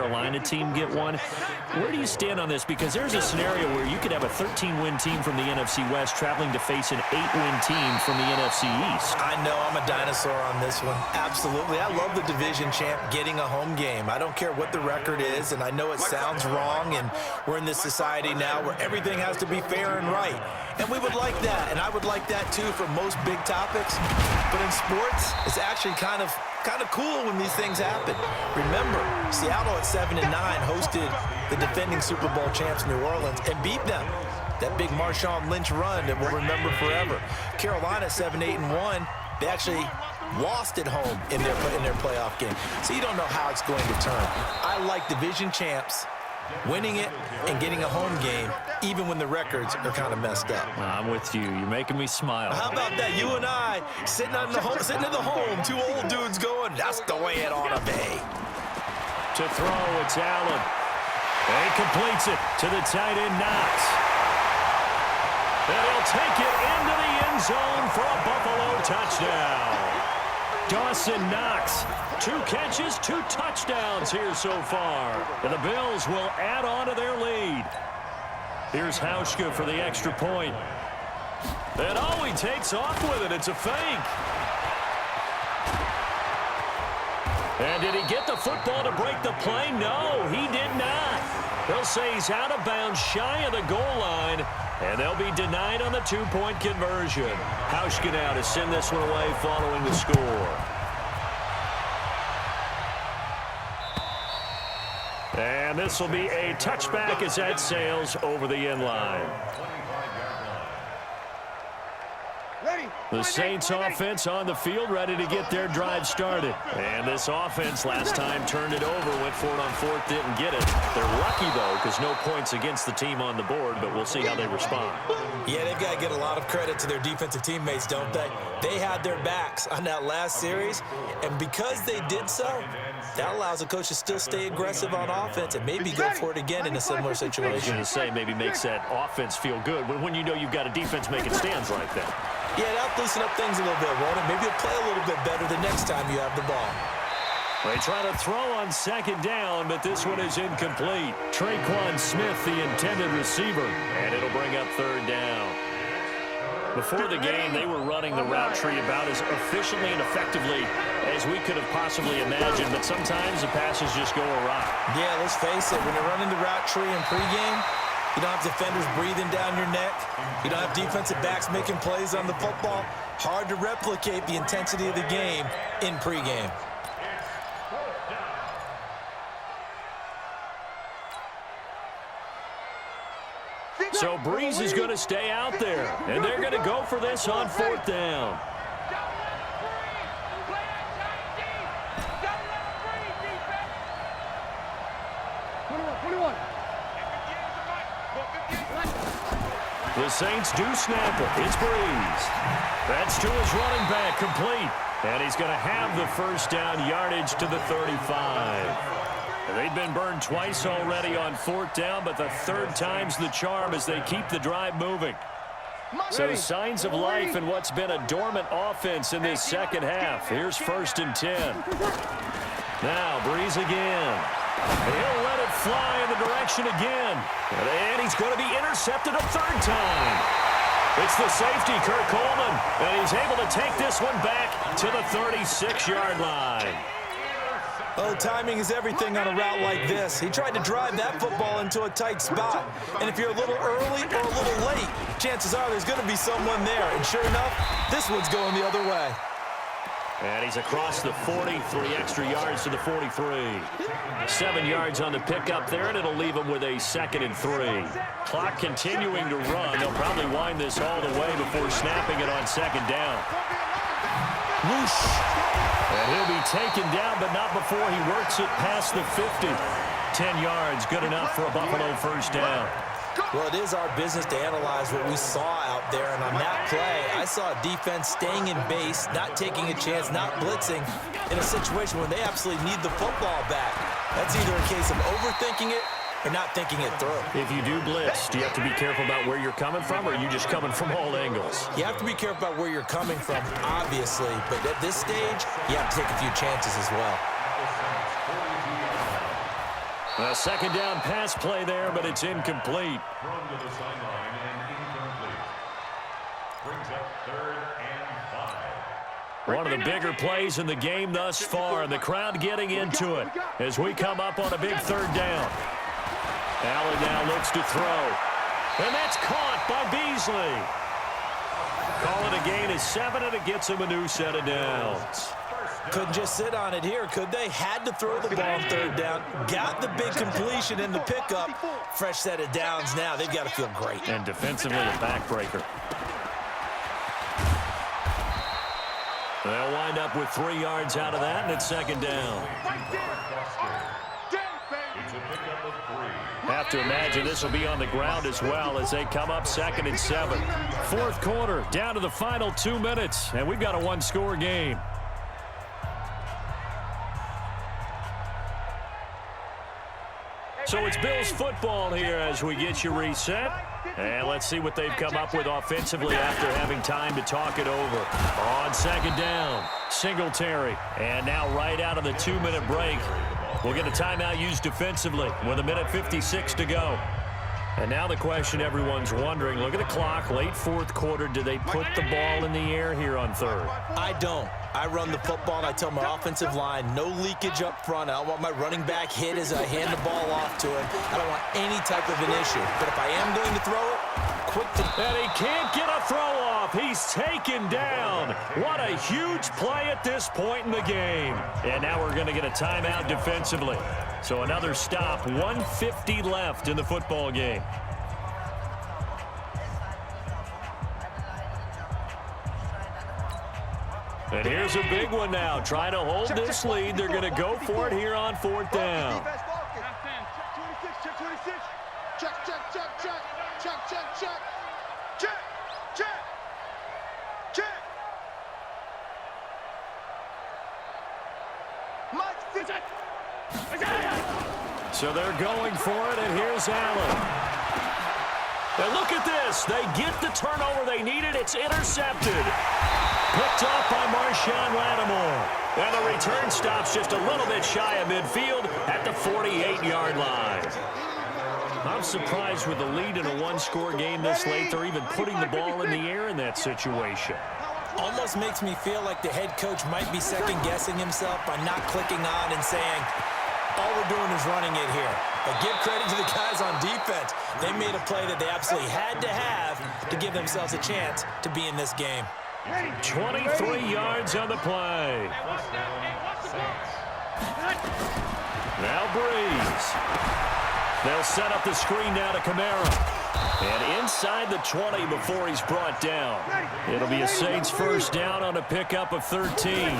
Carolina team get one. Where do you stand on this? Because there's a scenario where you could have a 13-win team from the NFC West traveling to face an 8-win team from the NFC East. I know I'm a dinosaur on this one. Absolutely. I love the division champ getting a home game. I don't care what the record is, and I know it sounds wrong, and we're in this society now where everything has to be fair and right. And we would like that, and I would like that too for most big topics. But in sports, it's actually kind of cool when these things happen. Remember, Seattle at 7-9 hosted the defending Super Bowl champs New Orleans and beat them. That big Marshawn Lynch run that we'll remember forever. Carolina at 7-8-1, they actually lost at home in their playoff game. So you don't know how it's going to turn. I like division champs winning it and getting a home game, even when the records are kind of messed up. I'm with you. You're making me smile. How about that? You and I sitting at the home, two old dudes going, that's the way it ought to be. To throw, it's Allen. And he completes it to the tight end, Knox. And he'll take it into the end zone for a Buffalo touchdown. Dawson Knox, 2 catches, 2 touchdowns here so far. And the Bills will add on to their lead. Here's Hauschka for the extra point. And he takes off with it. It's a fake. And did he get the football to break the play? No, he did not. They'll say he's out of bounds shy of the goal line. And they'll be denied on the 2-point conversion. Hauschka now to send this one away following the score. And this will be a touchback as that sails over the end line. The Saints offense on the field, ready to get their drive started. And this offense last time turned it over, went for it on 4th, didn't get it. They're lucky, though, because no points against the team on the board, but we'll see how they respond. Yeah, they've got to get a lot of credit to their defensive teammates, don't they? They had their backs on that last series, and because they did so, that allows the coach to still stay aggressive on offense and maybe go for it again in a similar situation. I was going to say maybe makes that offense feel good when you know you've got a defense making stands like that. Yeah, that'll loosen up things a little bit, won't it? Maybe you'll play a little bit better the next time you have the ball. They try to throw on 2nd down, but this one is incomplete. Traquan Smith, the intended receiver, and it'll bring up 3rd down. Before the game, they were running the route tree about as efficiently and effectively as we could have possibly imagined, but sometimes the passes just go awry. Yeah, let's face it, when you're running the route tree in pregame, you don't have defenders breathing down your neck. You don't have defensive backs making plays on the football. Hard to replicate the intensity of the game in pregame. So Breeze is going to stay out there, and they're going to go for this on 4th down. The Saints do snap it. It's Breeze. That's to his running back, complete. And he's going to have the 1st down yardage to the 35. They've been burned twice already on 4th down, but the 3rd time's the charm as they keep the drive moving. So signs of life in what's been a dormant offense in this 2nd half. Here's 1st and 10. Now Breeze again. He'll let it fly in the direction again. And he's going to be intercepted a 3rd time. It's the safety, Kirk Coleman. And he's able to take this one back to the 36-yard line. Oh, timing is everything on a route like this. He tried to drive that football into a tight spot. And if you're a little early or a little late, chances are there's going to be someone there. And sure enough, this one's going the other way. And he's across the 40, 3 extra yards to the 43. 7 yards on the pickup there, and it'll leave him with a 2nd and 3. Clock continuing to run. They'll probably wind this all the way before snapping it on 2nd down. Whoosh. And he'll be taken down, but not before he works it past the 50. 10 yards, good enough for a Buffalo 1st down. Well, it is our business to analyze what we saw out there, and on that play, I saw a defense staying in base, not taking a chance, not blitzing, in a situation where they absolutely need the football back. That's either a case of overthinking it or not thinking it through. If you do blitz, do you have to be careful about where you're coming from, or are you just coming from all angles? You have to be careful about where you're coming from, obviously, but at this stage, you have to take a few chances as well. A second down pass play there, but it's incomplete. Thrown to the sideline and incomplete. Brings up 3rd and 5. One of the bigger plays in the game thus far, and the crowd getting into it as we come up on a big 3rd down. Allen now looks to throw, and that's caught by Beasley. Call it a gain of 7, and it gets him a new set of downs. Couldn't just sit on it here, could they? Had to throw the ball on 3rd down. Got the big completion in the pickup. Fresh set of downs now. They've got to feel great. And defensively, a backbreaker. They'll wind up with 3 yards out of that, and it's 2nd down. Have to imagine this will be on the ground as well as they come up 2nd and 7. 4th quarter, down to the final 2 minutes, and we've got a 1-score game. So it's Bills football here as we get you reset. And let's see what they've come up with offensively after having time to talk it over. On 2nd down, Singletary. And now right out of the 2-minute break, we'll get a timeout used defensively with 1:56 to go. And now the question everyone's wondering, look at the clock, late 4th quarter, do they put the ball in the air here on 3rd? I don't. I run the football, and I tell my offensive line, no leakage up front. I don't want my running back hit as I hand the ball off to him. I don't want any type of an issue. But if I am going to throw it, quick to... And he can't get a throw off. He's taken down. What a huge play at this point in the game. And now we're going to get a timeout defensively. So another stop, 1:50 left in the football game. And here's a big one now. Trying to hold this lead. They're going to go for it here on 4th down. So they're going for it, and here's Allen. And look at this. They get the turnover they needed. It's intercepted. Picked off by Marshawn Lattimore. And the return stops just a little bit shy of midfield at the 48-yard line. I'm surprised with the lead in a 1-score game this late, they're even putting the ball in the air in that situation. Almost makes me feel like the head coach might be second-guessing himself by not clicking on and saying, all we're doing is running it here. But give credit to the guys on defense. They made a play that they absolutely had to have to give themselves a chance to be in this game. 23 yards on the play. Now Breeze. They'll set up the screen now to Kamara. And inside the 20 before he's brought down. It'll be a Saints 1st down on a pickup of 13.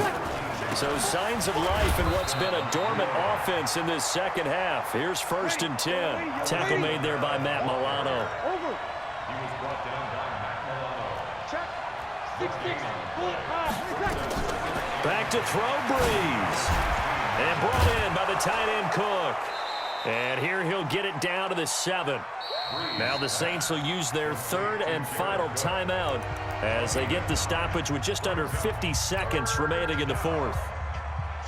So signs of life in what's been a dormant offense in this second half. Here's 1st and 10. Tackle made there by Matt Milano. Back to throw, Breeze. And brought in by the tight end Cook. And here he'll get it down to the 7. Now the Saints will use their 3rd and final timeout as they get the stoppage with just under 50 seconds remaining in the 4th.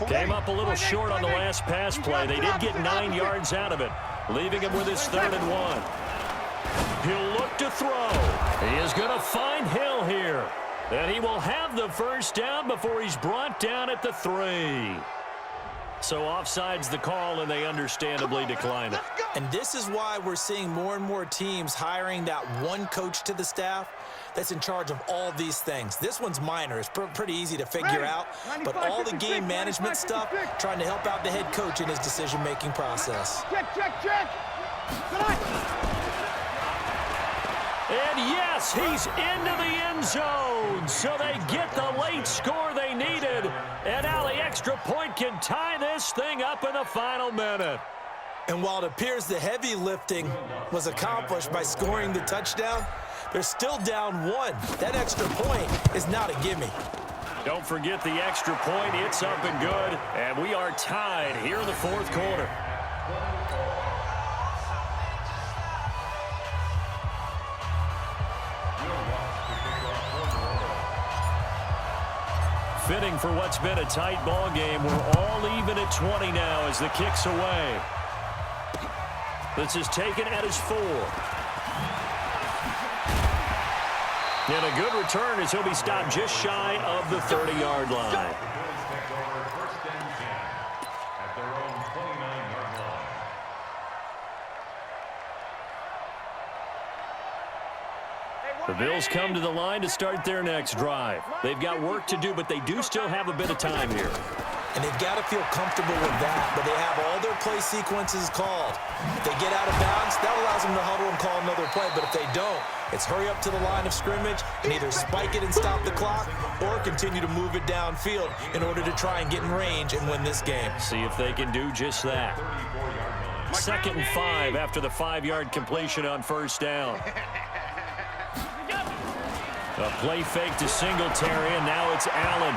Came up a little short on the last pass play. They did get 9 yards out of it, leaving him with his 3rd and 1. He'll look to throw. He is going to find Hill here. And he will have the 1st down before he's brought down at the 3. So offside's the call, and they understandably decline it. And this is why we're seeing more and more teams hiring that one coach to the staff that's in charge of all these things. This one's minor. It's pretty easy to figure out. But all the game management stuff, trying to help out the head coach in his decision-making process. Check. And yes, he's into the end zone. So they get the late score they needed. And now the extra point can tie this thing up in the final minute. And while it appears the heavy lifting was accomplished by scoring the touchdown, they're still down 1. That extra point is not a gimme. Don't forget the extra point. It's up and good. And we are tied here in the 4th quarter. Fitting for what's been a tight ball game. We're all even at 20 now as the kick's away. This is taken at his 4. And a good return as he'll be stopped just shy of the 30-yard line. The Bills come to the line to start their next drive. They've got work to do, but they do still have a bit of time here. And they've got to feel comfortable with that, but they have all their play sequences called. If they get out of bounds, that allows them to huddle and call another play, but if they don't, it's hurry up to the line of scrimmage and either spike it and stop the clock or continue to move it downfield in order to try and get in range and win this game. See if they can do just that. 2nd and 5 after the 5-yard completion on first down. A play fake to Singletary, and now it's Allen.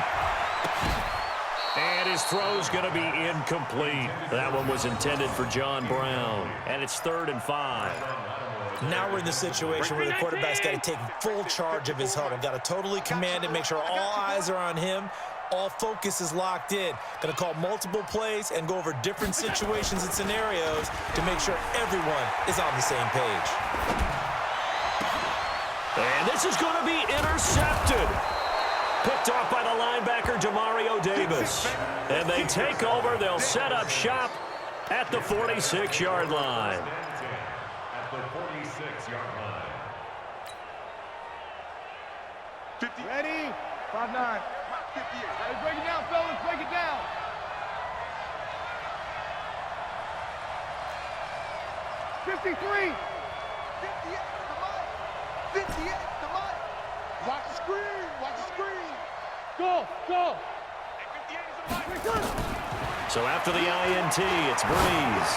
And his throw's going to be incomplete. That one was intended for John Brown. And it's 3rd and 5. Now we're in the situation where the quarterback's got to take full charge of his huddle. Got to totally command it, make sure all eyes are on him. All focus is locked in. Going to call multiple plays and go over different situations and scenarios to make sure everyone is on the same page. And this is going to be intercepted. Picked off by the linebacker, Demario Davis. And they take over. They'll set up shop at the 46-yard line. At the 46-yard line. 50. Ready? 5-9. 58. Hey, break it down, fellas. Break it down. 53. 58. 58, come on. Watch the screen, watch the screen. Go, go. So after the INT, it's Breeze.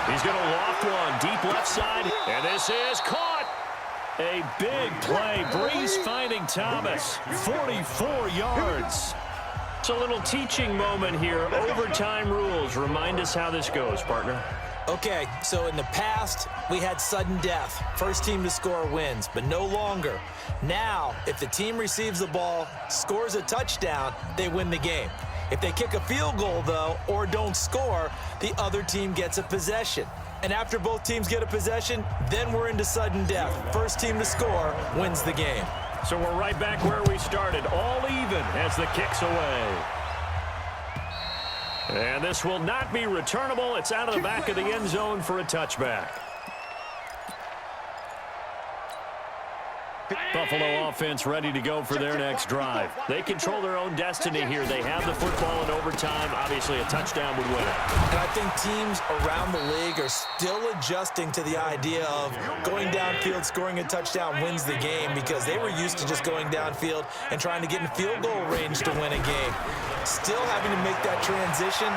He's going to loft one deep left side, and this is caught. A big play. Breeze finding Thomas. 44 yards. It's a little teaching moment here. Overtime rules. Remind us how this goes, partner. Okay, so in the past, we had sudden death. First team to score wins, but no longer. Now, if the team receives the ball, scores a touchdown, they win the game. If they kick a field goal, though, or don't score, the other team gets a possession. And after both teams get a possession, then we're into sudden death. First team to score wins the game. So we're right back where we started, all even as the kick's away. And this will not be returnable. It's out of the back of the end zone for a touchback. Buffalo offense ready to go for their next drive. They control their own destiny here. They have the football in overtime. Obviously, a touchdown would win it. And I think teams around the league are still adjusting to the idea of going downfield, scoring a touchdown wins the game because they were used to just going downfield and trying to get in field goal range to win a game. Still having to make that transition.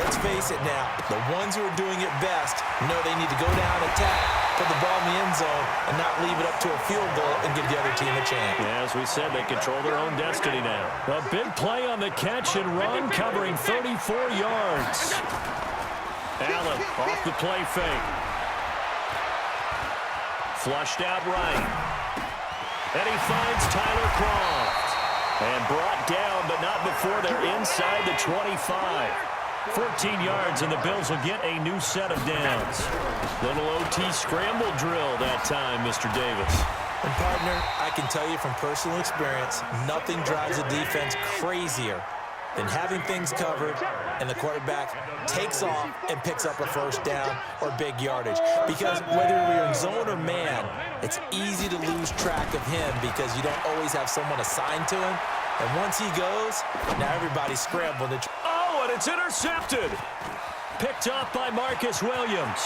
Let's face it now, the ones who are doing it best know they need to go down, attack, put the ball in the end zone, and not leave it up to a field goal and give the other team a chance. Yeah, as we said, they control their own destiny now. A big play on the catch and run, covering 34 yards. Allen off the play fake. Flushed out right. And he finds Tyler Croft. And brought down, but not before they're inside the 25. 14 yards, and the Bills will get a new set of downs. Little OT scramble drill that time, Mr. Davis. And, partner, I can tell you from personal experience, nothing drives a defense crazier than having things covered and the quarterback takes off and picks up a first down or big yardage. Because whether you're in zone or man, it's easy to lose track of him because you don't always have someone assigned to him. And once he goes, now everybody's scrambling. Oh, and it's intercepted. Picked up by Marcus Williams.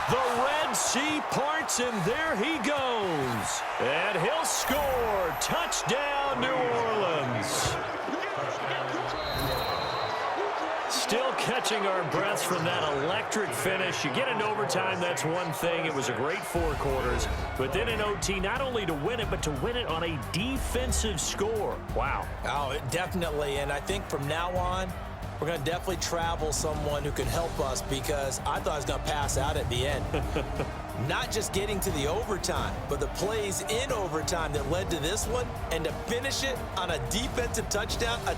The Red Sea parts, and there he goes. And he'll score. Touchdown, New Orleans. Still catching our breaths from that electric finish. You get into overtime, that's one thing. It was a great 4 quarters. But then in OT, not only to win it, but to win it on a defensive score. Wow. Oh, definitely. And I think from now on, we're going to definitely travel someone who can help us because I thought I was going to pass out at the end. Not just getting to the overtime, but the plays in overtime that led to this one, and to finish it on a defensive touchdown, a